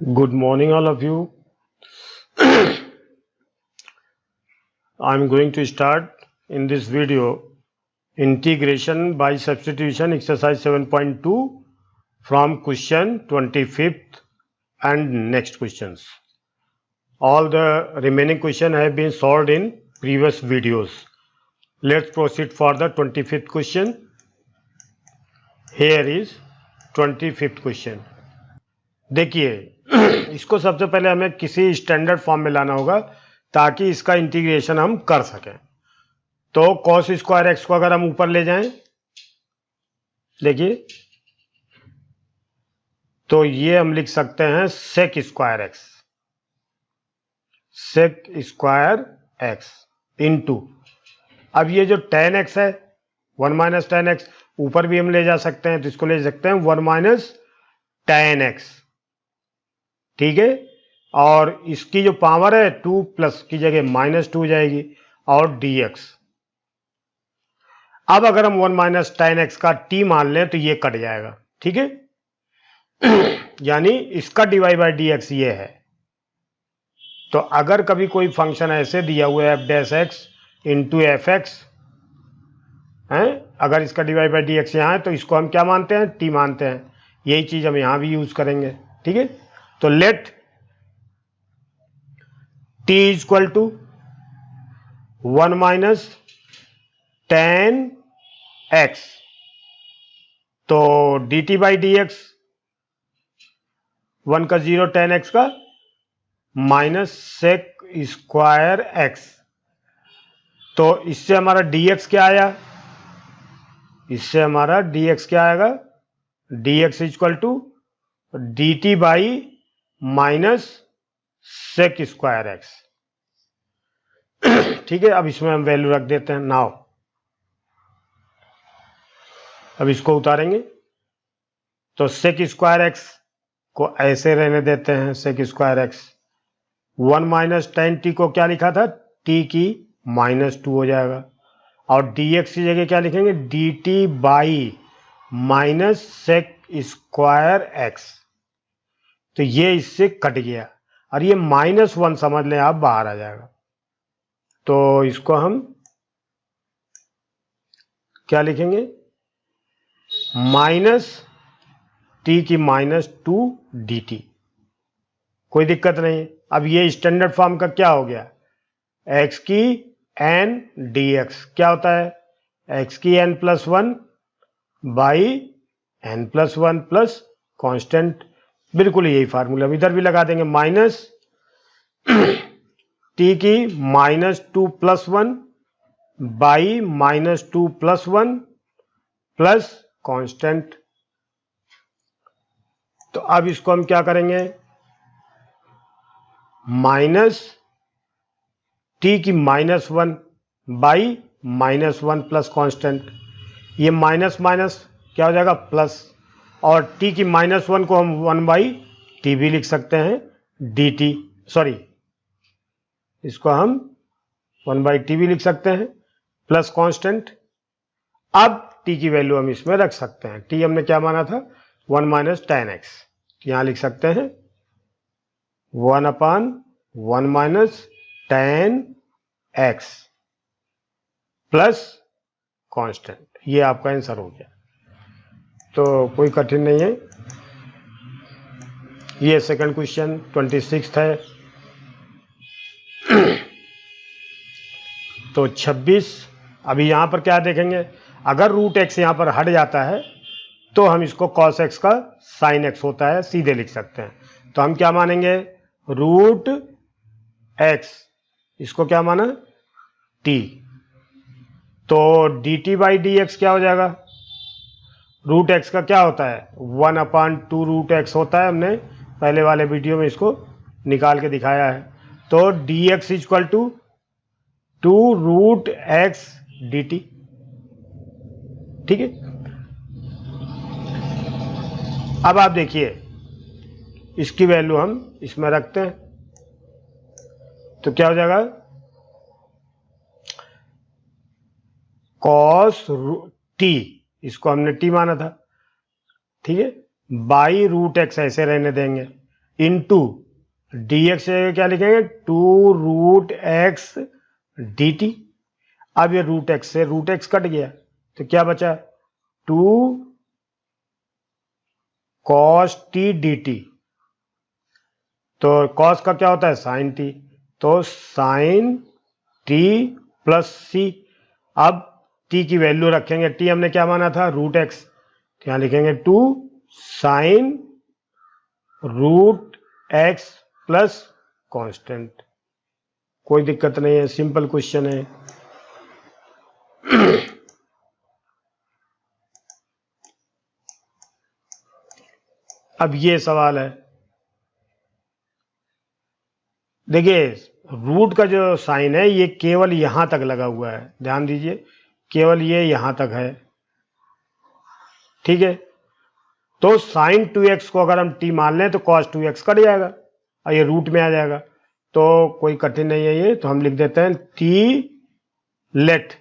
Good morning, all of you. I'm going to start in this video integration by substitution exercise 7.2 from question 25th and next questions. All the remaining questions have been solved in previous videos. Let's proceed for the 25th question. Here is 25th question. देखिए इसको सबसे पहले हमें किसी standard form में लाना होगा ताकि इसका इंटीग्रेशन हम कर सकें। तो कॉस स्क्वायर एक्स को अगर हम ऊपर ले जाएं, देखिए तो ये हम लिख सकते हैं sec square x, sec square x into, अब ये जो टेन एक्स है 1 माइनस टेन एक्स, ऊपर भी हम ले जा सकते हैं तो इसको ले सकते हैं 1 माइनस टेन एक्स, ठीक है। और इसकी जो पावर है 2 प्लस की जगह -2 हो जाएगी और dx। अब अगर हम 1 माइनस टेन एक्स का t मान लें तो ये कट जाएगा, ठीक है। यानी इसका dy बाई dx ये है। तो अगर कभी कोई फंक्शन ऐसे दिया हुआ है f dash x into F x है, अगर इसका dy बाई dx यहाँ है तो इसको हम क्या मानते हैं, t मानते हैं। यही चीज हम यहां भी यूज करेंगे, ठीक है। तो let t equal to 1 minus ten x, तो dt बाई डी एक्स 1 का 0 टेन एक्स का माइनस सेक स्क्वायर एक्स। तो इससे हमारा dx क्या आया, इससे हमारा dx क्या आएगा, dx equal to dt by minus sec square x, ठीक है। अब इसमें हम वैल्यू रख देते हैं नाउ। अब इसको उतारेंगे तो सेक स्क्वायर एक्स को ऐसे रहने देते हैं, sec square x 1 minus ten T को क्या लिखा था, t की -2 हो जाएगा और dx की जगह क्या लिखेंगे, dt by minus sec square x. तो ये इससे कट गया और ये -1 समझ लें आप, बाहर आ जाएगा। तो इसको हम क्या लिखेंगे, माइनस टी की -2 dt, कोई दिक्कत नहीं। अब ये स्टैंडर्ड फॉर्म का क्या हो गया, x की n dx क्या होता है, x की n plus 1 by n plus 1 plus constant, बिल्कुल यही फार्मूला हम इधर भी लगा देंगे, माइनस टी की -2 plus 1 by -2 plus 1 plus constant. तो अब इसको हम क्या करेंगे, माइनस टी की -1 बाई -1 प्लस कांस्टेंट, ये माइनस माइनस क्या हो जाएगा प्लस, और t की -1 को हम 1 बाई टी भी लिख सकते हैं dt, सॉरी इसको हम 1 बाई टी भी लिख सकते हैं प्लस कांस्टेंट। अब t की वैल्यू हम इसमें रख सकते हैं, t हमने क्या माना था 1 माइनस टेन एक्स, यहां लिख सकते हैं 1/1 minus ten x plus constant, ये आपका आंसर हो गया। तो कोई कठिन नहीं है। ये सेकंड क्वेश्चन 26 है। तो 26, अभी यहां पर क्या देखेंगे, अगर रूट एक्स यहां पर हट जाता है तो हम इसको कॉस एक्स का साइन एक्स होता है सीधे लिख सकते हैं। तो हम क्या मानेंगे, रूट एक्स, इसको क्या माना t, तो dt बाई डी एक्स क्या हो जाएगा, रूट एक्स का क्या होता है 1/2 रूट एक्स होता है, हमने पहले वाले वीडियो में इसको निकाल के दिखाया है। तो dx equal to 2 root x dt, ठीक है। अब आप देखिए इसकी वैल्यू हम इसमें रखते हैं तो क्या हो जाएगा, कॉस टी, इसको हमने t माना था, ठीक है, बाई रूट एक्स ऐसे रहने देंगे, इंटू डी एक्स क्या लिखेंगे 2√x dt। अब ये रूट एक्स से रूट एक्स कट गया तो क्या बचा 2 cos t dt। तो cos का क्या होता है sin t, तो sin t प्लस सी। अब t की वैल्यू रखेंगे, t हमने क्या माना था रूट एक्स, तो यहां लिखेंगे 2 sin root x plus constant. कोई दिक्कत नहीं है, सिंपल क्वेश्चन है। अब ये सवाल है, देखिए रूट का जो साइन है ये केवल यहां तक लगा हुआ है, ध्यान दीजिए केवल ये यहां तक है, ठीक है। तो साइन 2x को अगर हम t मान लें तो cos 2x कट जाएगा और ये रूट में आ जाएगा, तो कोई कठिन नहीं है ये, तो हम लिख देते हैं t let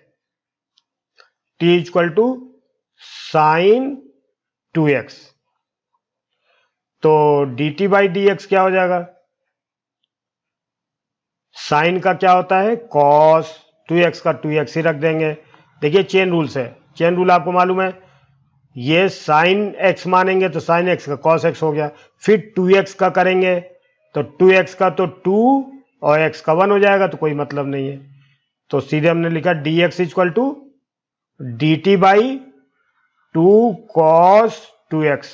t equal to sine 2x। तो dt बाई dx क्या हो जाएगा, साइन का क्या होता है cos 2x का 2x ही रख देंगे। देखिए चेन रूल से, चेन रूल आपको मालूम है, ये साइन x मानेंगे तो साइन x का cos x हो गया, फिर 2x का करेंगे तो 2x का तो 2 और x का 1 हो जाएगा, तो कोई मतलब नहीं है। तो सीधे हमने लिखा dx equal to dt by 2 cos 2x।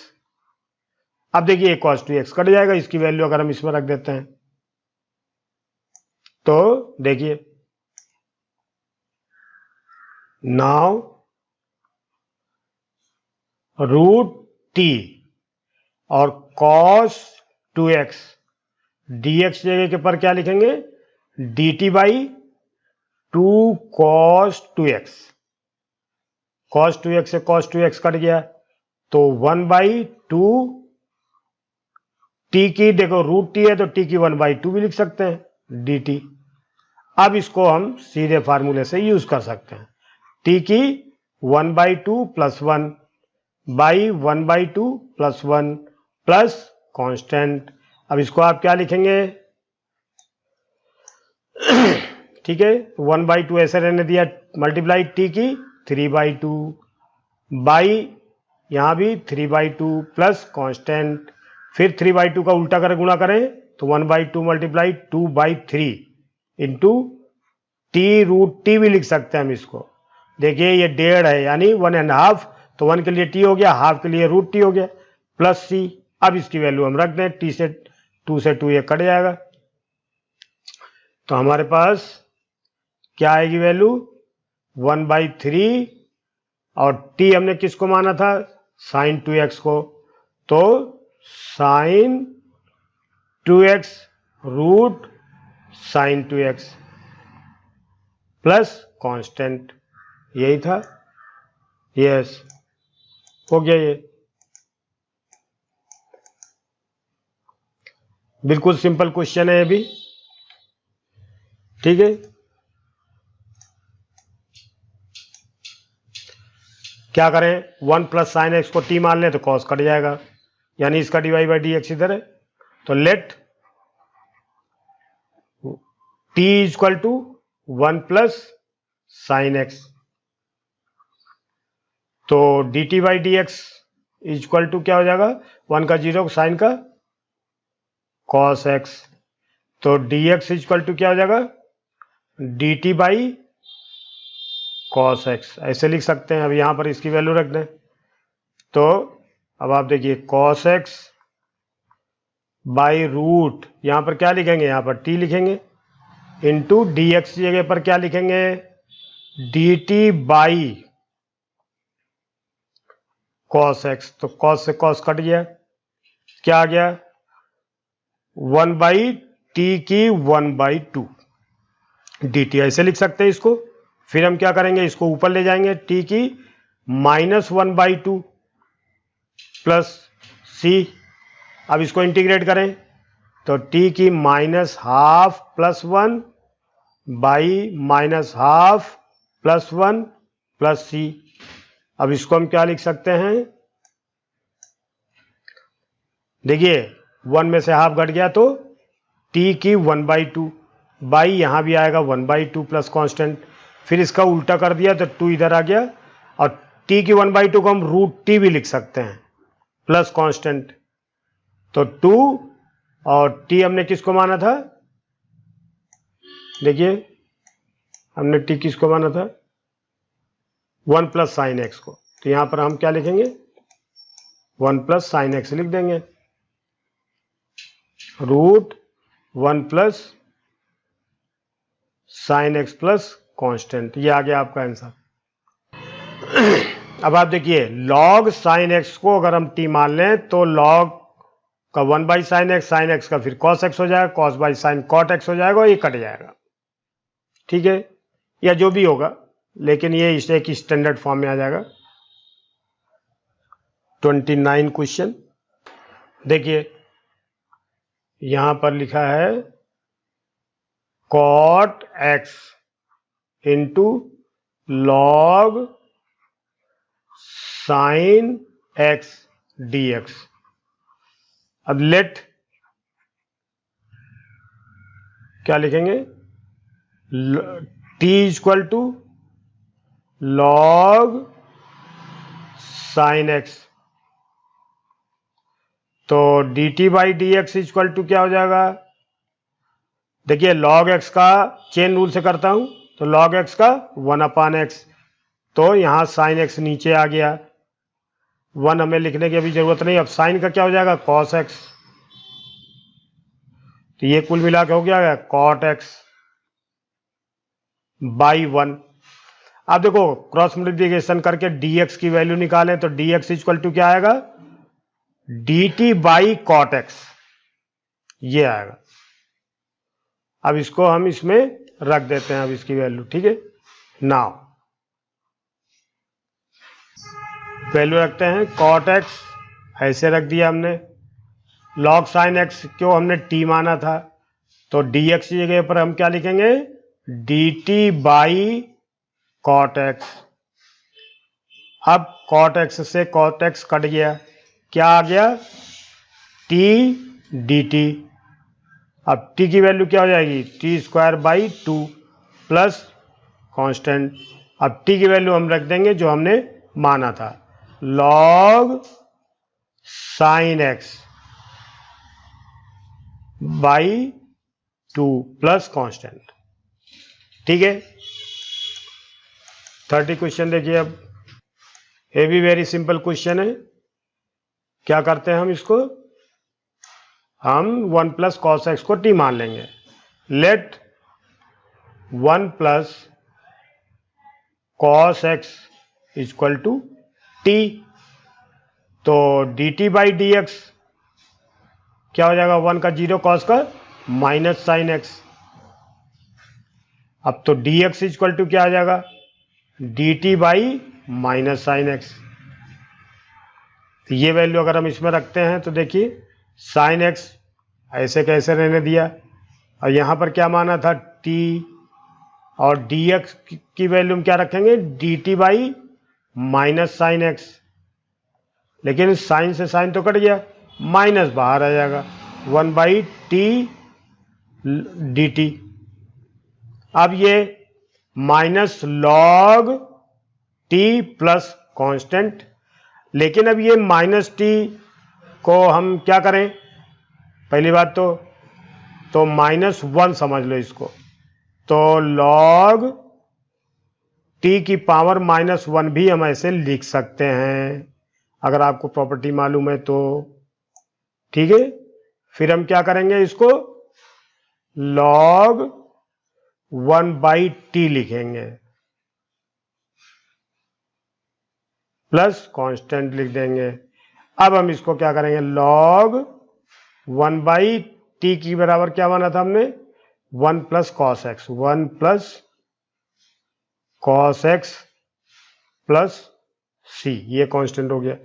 अब देखिए cos 2x कट जाएगा, इसकी वैल्यू अगर हम इसमें रख देते हैं तो देखिए नाउ रूट टी और cos 2x dx जगह के पर क्या लिखेंगे dt by 2 cos 2x। cos 2x से cos 2x कट गया तो 1 बाई 2 t की, देखो रूट टी है तो t की 1 बाई 2 भी लिख सकते हैं dt। अब इसको हम सीधे फार्मूले से यूज कर सकते हैं, t की 1 by 2 plus 1 by 1 by 2 plus 1 plus constant. अब इसको आप क्या लिखेंगे ठीक है 1 बाई 2 ऐसे रहने दिया, मल्टीप्लाई टी की 3 बाई 2 बाई यहां भी 3 बाई 2 प्लस कांस्टेंट, फिर 3 बाई 2 का उल्टा कर गुणा करें तो 1 by 2 multiply 2 by 3 into T root T भी लिख सकते हैं हम इसको। देखिए ये 1.5 है यानी 1.5, तो 1 के लिए टी हो गया, हाफ के लिए रूट टी हो गया प्लस सी। अब इसकी वैल्यू हम रख दें, टी से 2 से 2 ये कट जाएगा, तो हमारे पास क्या आएगी वैल्यू 1 बाई 3 और टी हमने किसको माना था साइन 2x को, तो sine 2x root sine 2x plus constant, यही था। यस हो गया, ये बिल्कुल सिंपल क्वेश्चन है ये भी, ठीक है। क्या करें 1 प्लस साइन एक्स को टी मान लें तो कॉस कट जाएगा, यानी इसका डिवाइड बाई डी एक्स इधर है, तो let t equal to 1 plus sine x, तो d t by D x equal to क्या हो जाएगा 1 का 0 साइन का कॉस एक्स, तो डी एक्स इक्वल टू क्या हो जाएगा d t by cos x, ऐसे लिख सकते हैं। अब यहां पर इसकी वैल्यू रख दें, तो अब आप देखिए कॉस एक्स बाई रूट, यहां पर क्या लिखेंगे यहां पर टी लिखेंगे, इंटू डी एक्स जगह पर क्या लिखेंगे D t by cos x, तो कॉस से कॉस कट गया, क्या आ गया 1 बाई टी की 1 बाई 2 डी टी, ऐसे लिख सकते हैं इसको। फिर हम क्या करेंगे इसको ऊपर ले जाएंगे, टी की -1 बाई 2 प्लस सी, अब इसको इंटीग्रेट करें तो टी की -12 प्लस 1 बाई -12 प्लस 1 प्लस सी। अब इसको हम क्या लिख सकते हैं, देखिए 1 में से हाफ घट गया तो t की 1/2 बाई यहाँ भी आएगा 1/2 प्लस कांस्टेंट। फिर इसका उल्टा कर दिया तो 2 इधर आ गया और t की 1/2 को हम √t भी लिख सकते हैं प्लस कांस्टेंट। तो 2 और t हमने किसको माना था, देखिए हमने t किसको माना था 1 प्लस साइन एक्स को। तो यहां पर हम क्या लिखेंगे 1 प्लस साइन एक्स लिख देंगे, √1 plus sine x plus constant. ये आ गया आपका आंसर। अब आप देखिए लॉग साइन एक्स को अगर हम t मान लें तो लॉग का 1/sin x, साइन एक्स का फिर cos x हो जाएगा, cos/sin cot x हो जाएगा और ये कट जाएगा, ठीक है, या जो भी होगा, लेकिन ये इसे एक स्टैंडर्ड फॉर्म में आ जाएगा। 29 क्वेश्चन देखिए यहां पर लिखा है cot x into log sine x dx। अब लेट क्या लिखेंगे t equal to log sine x, तो dt by dx equal to क्या हो जाएगा, देखिए log x का चेन रूल से करता हूं तो log x का 1/x, तो यहां साइन x नीचे आ गया, 1 हमें लिखने की अभी जरूरत नहीं। अब साइन का क्या हो जाएगा cos x, तो ये कुल मिला के हो गया cot x बाई 1। अब देखो क्रॉस मल्टीप्लिकेशन करके dx की वैल्यू निकालें तो dx इक्वल टू क्या आएगा dt बाई cot x, ये आएगा। अब इसको हम इसमें रख देते हैं, अब इसकी वैल्यू, ठीक है, नाउ वैल्यू रखते हैं cot x ऐसे रख दिया हमने, log sin x क्यों हमने t माना था तो dx की जगह पर हम क्या लिखेंगे dt बाई cot x। अब cot x से cot x कट गया, क्या आ गया t dt। अब t की वैल्यू क्या हो जाएगी t²/2 प्लस कांस्टेंट। अब t की वैल्यू हम रख देंगे जो हमने माना था log sin x by 2 plus constant, ठीक है। 30 क्वेश्चन देखिए, अब ये भी वेरी सिंपल क्वेश्चन है। क्या करते हैं हम इसको, हम 1 प्लस कॉस एक्स को t मान लेंगे, let 1 plus cos x equal to t, तो dt बाई डी एक्स क्या हो जाएगा 1 का 0 कॉस का माइनस साइन एक्स। अब तो dx इक्वल टू क्या आ जाएगा dt by minus sine x. तो ये वैल्यू अगर हम इसमें रखते हैं तो देखिए साइन एक्स ऐसे कैसे रहने दिया, और यहां पर क्या माना था t, और dx की वैल्यू हम क्या रखेंगे dt by minus sine x, लेकिन साइन से साइन तो कट गया, माइनस बाहर आ जाएगा 1/t dt। अब ये minus log t plus constant, लेकिन अब ये माइनस t को हम क्या करें, पहली बात तो -1 समझ लो इसको, तो लॉग t की पावर -1 भी हम ऐसे लिख सकते हैं अगर आपको प्रॉपर्टी मालूम है तो, ठीक है। फिर हम क्या करेंगे इसको log 1/t लिखेंगे प्लस कांस्टेंट लिख देंगे। अब हम इसको क्या करेंगे log 1/t की बराबर क्या माना था हमने 1 plus cos x, 1 plus cos x plus c, ये कांस्टेंट हो गया।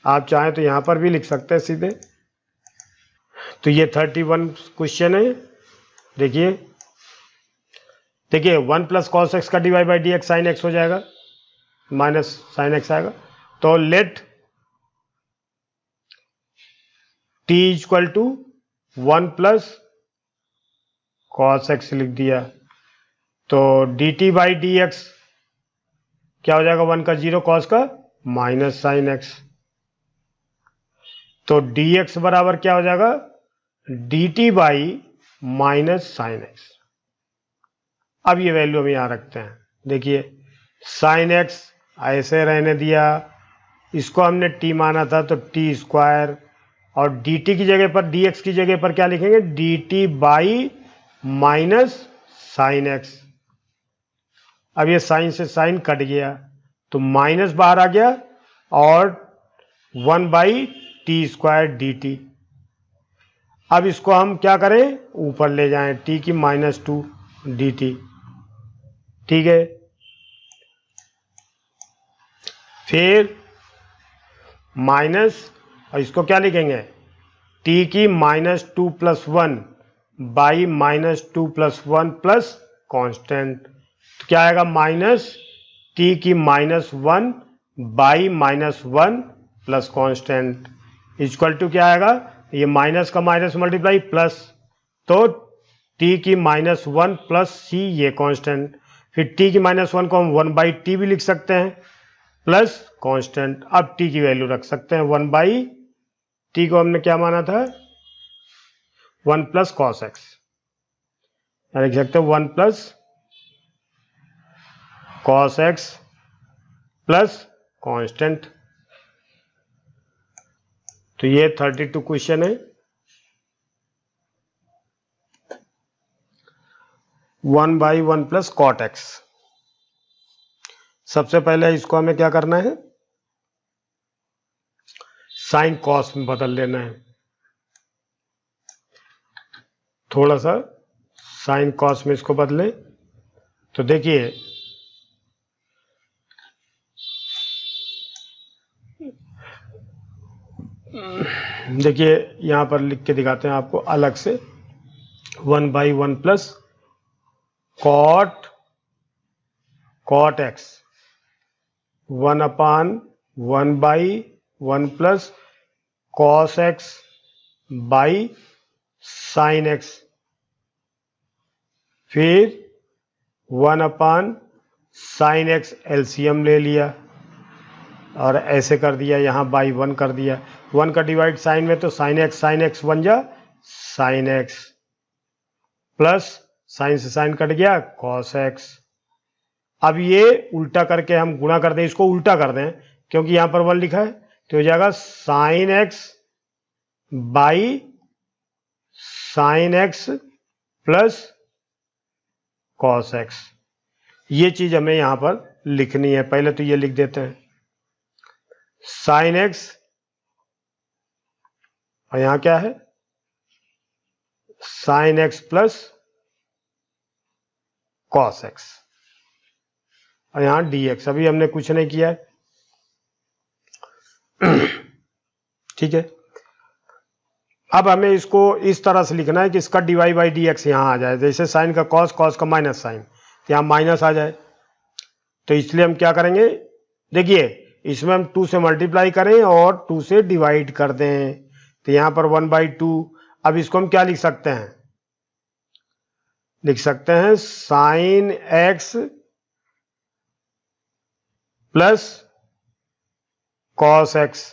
आप चाहें तो यहां पर भी लिख सकते हैं सीधे। तो ये 31 क्वेश्चन है। देखिए 1 प्लस कॉस एक्स का divide by D X sine x हो जाएगा, माइनस साइन एक्स आएगा। तो let t equal to 1 plus cos x लिख दिया। तो dt बाई डी एक्स क्या हो जाएगा, 1 का 0 कॉस का माइनस साइन एक्स। तो dx बराबर क्या हो जाएगा, dt by minus sine x. अब ये वैल्यू हम यहां रखते हैं। देखिए साइन एक्स ऐसे रहने दिया, इसको हमने t माना था तो t स्क्वायर, और dt की जगह पर dx की जगह पर क्या लिखेंगे, dt by minus sine x. अब ये साइन से साइन कट गया तो माइनस बाहर आ गया, और 1 by T square D T. अब इसको हम क्या करें, ऊपर ले जाएं, t की -2 डी टी। ठीक है, फिर माइनस, और इसको क्या लिखेंगे, t की -2 plus 1 by -2 plus 1 plus constant. तो क्या आएगा, माइनस t की -1 by -1 plus constant equal to क्या आएगा, ये माइनस का माइनस मल्टीप्लाई प्लस, तो t की -1 प्लस c ये कांस्टेंट, फिर t की -1 को हम 1 बाई टी भी लिख सकते हैं प्लस कांस्टेंट। अब t की वैल्यू रख सकते हैं, 1 बाई टी को हमने क्या माना था, 1 प्लस कॉस एक्स, लिख सकते हैं 1 plus cos x plus constant. तो ये 32 क्वेश्चन है। 1 बाई 1 प्लस कॉट एक्स। सबसे पहले इसको हमें क्या करना है, साइन कॉस में बदल लेना है। थोड़ा सा साइन कॉस में इसको बदले तो देखिए यहां पर लिख के दिखाते हैं आपको अलग से, 1 by 1 plus cot x, 1 upon 1 by 1 plus cos x by sine x, फिर 1 अपान साइन एक्स एलसीएम ले लिया और ऐसे कर दिया, यहाँ बाई 1 कर दिया, 1 का डिवाइड साइन में तो साइन एक्स बन जा साइन एक्स, प्लस साइन से साइन कट गया कॉस एक्स। अब ये उल्टा करके हम गुणा कर दें, इसको उल्टा कर दें क्योंकि यहां पर 1 लिखा है, तो हो जाएगा sine x by sine x plus cos x. ये चीज हमें यहां पर लिखनी है, पहले तो ये लिख देते हैं, साइन एक्स और यहां क्या है, sign x plus cos x, और यहां डी एक्स। अभी हमने कुछ नहीं किया है, ठीक है। अब हमें इसको इस तरह से लिखना है कि इसका डीवाई बाई डी एक्स यहां आ जाए, जैसे साइन का कॉस, कॉस का माइनस साइन, यहां माइनस आ जाए। तो इसलिए हम क्या करेंगे, देखिए इसमें हम 2 से मल्टीप्लाई करें और 2 से डिवाइड कर दें, तो यहां पर 1 बाई 2। अब इसको हम क्या लिख सकते हैं, लिख सकते हैं sine x plus cos x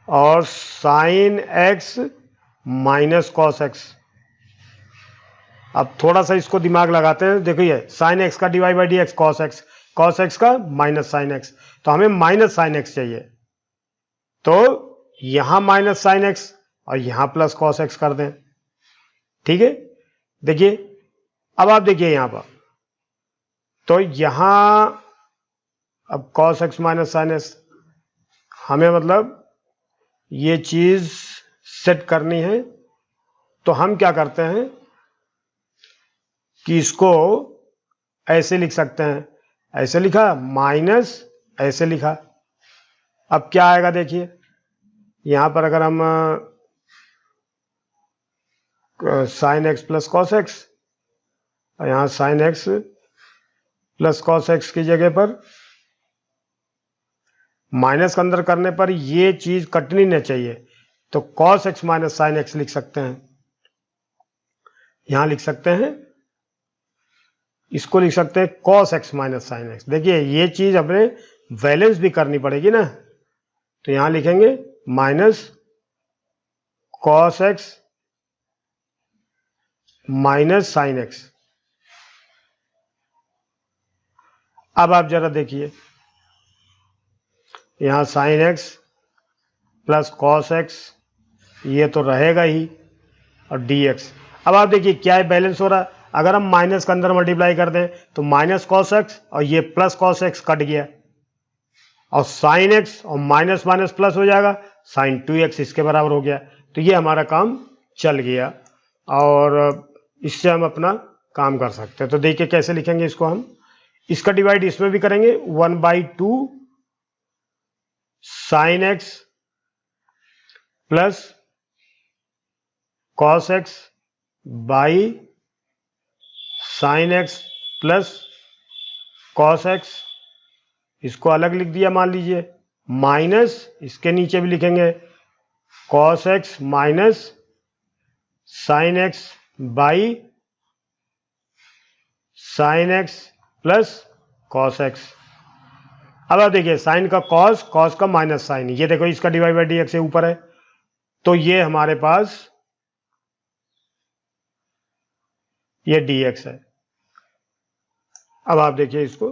और sine x minus cos x. अब थोड़ा सा इसको दिमाग लगाते हैं, देखिए साइन एक्स का divide by D x cos x, cos x का माइनस साइन एक्स, तो हमें माइनस साइन एक्स चाहिए, तो यहां माइनस साइन एक्स और यहां प्लस कॉस एक्स कर दें, ठीक है। देखिए अब आप देखिए यहां पर, तो यहां अब cos x minus sine x, हमें मतलब ये चीज सेट करनी है, तो हम क्या करते हैं कि इसको ऐसे लिख सकते हैं, ऐसे लिखा माइनस ऐसे लिखा। अब क्या आएगा देखिए, यहां पर अगर हम sign x plus cos x, और यहां sign x plus cos x की जगह पर माइनस के अंदर करने पर ये चीज कटनी नहीं चाहिए, तो cos x minus sine x लिख सकते हैं, यहां लिख सकते हैं, इसको लिख सकते हैं cos x minus sine x। देखिए ये चीज अपने बैलेंस भी करनी पड़ेगी ना, तो यहां लिखेंगे minus cos x minus sine x। अब आप जरा देखिए, यहां sine x plus cos x, ये तो रहेगा ही, और dx। अब आप देखिए क्या है, बैलेंस हो रहा है। अगर हम माइनस के अंदर मल्टीप्लाई कर दें तो माइनस cos x और ये प्लस cos x कट गया, और साइन x और माइनस माइनस प्लस हो जाएगा, साइन 2x इसके बराबर हो गया। तो ये हमारा काम चल गया, और इससे हम अपना काम कर सकते हैं। तो देखिए कैसे लिखेंगे इसको हम, इसका डिवाइड इसमें भी करेंगे, 1/2 sine x plus cos x by sine x plus cos x, इसको अलग लिख दिया मान लीजिए, माइनस इसके नीचे भी लिखेंगे cos x minus sine x by sine x plus cos x। अब आप देखिए साइन का cos, cos का माइनस साइन, ये देखो इसका डिवाइड बाई dx से ऊपर है, तो ये हमारे पास ये dx है। अब आप देखिए इसको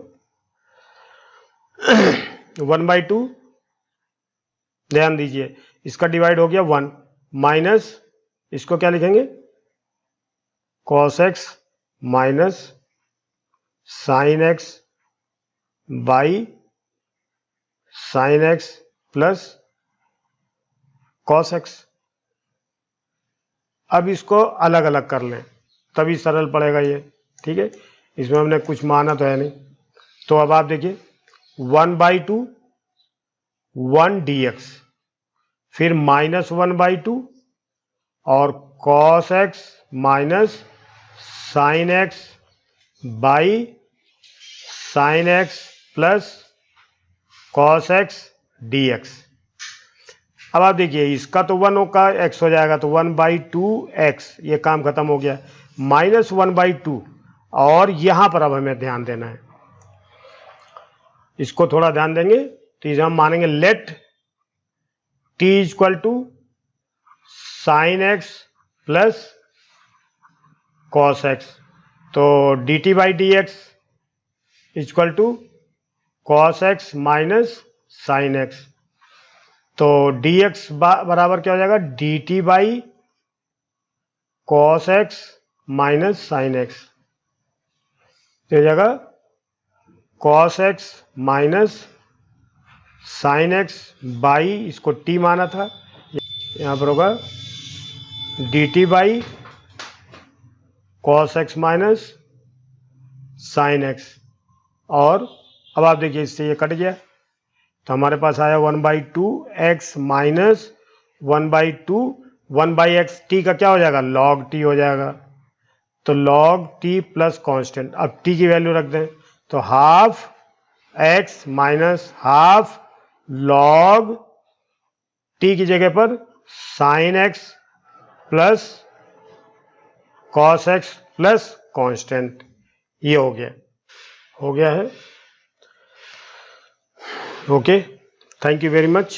1/2, ध्यान दीजिए इसका डिवाइड हो गया 1, माइनस इसको क्या लिखेंगे cos x minus sine x by sine x plus cos x। अब इसको अलग अलग कर लें तभी सरल पड़ेगा ये, ठीक है, इसमें हमने कुछ माना तो है नहीं। तो अब आप देखिए 1/2 1 dx, फिर माइनस 1/2 और cos x minus sine x by sine x plus cos x dx। अब आप देखिए इसका तो 1 का x हो जाएगा, तो 1/2x, ये काम खत्म हो गया, माइनस 1/2, और यहां पर अब हमें ध्यान देना है, इसको थोड़ा ध्यान देंगे तो इसे हम मानेंगे let t equal to sine x plus cos x, तो dt by dx equal to cos x minus sine x, तो dx बराबर क्या हो जाएगा, dt by cos x minus sine x, हो जाएगा cos x minus sine x by, इसको t माना था, यहाँ पर होगा dt by cos x minus sine x। और अब आप देखिए इससे ये कट गया, तो हमारे पास आया 1/2 x माइनस 1/2, 1/x, t का क्या हो जाएगा log t हो जाएगा, तो log t प्लस कांस्टेंट। अब t की वैल्यू रख दें तो half x minus half log t की जगह पर sine x plus cos x plus constant, ये हो गया है। Okay, thank you very much.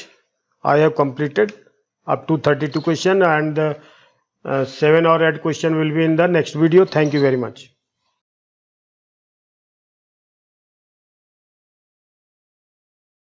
I have completed up to 32 question, and 7 or 8 question will be in the next video. Thank you very much.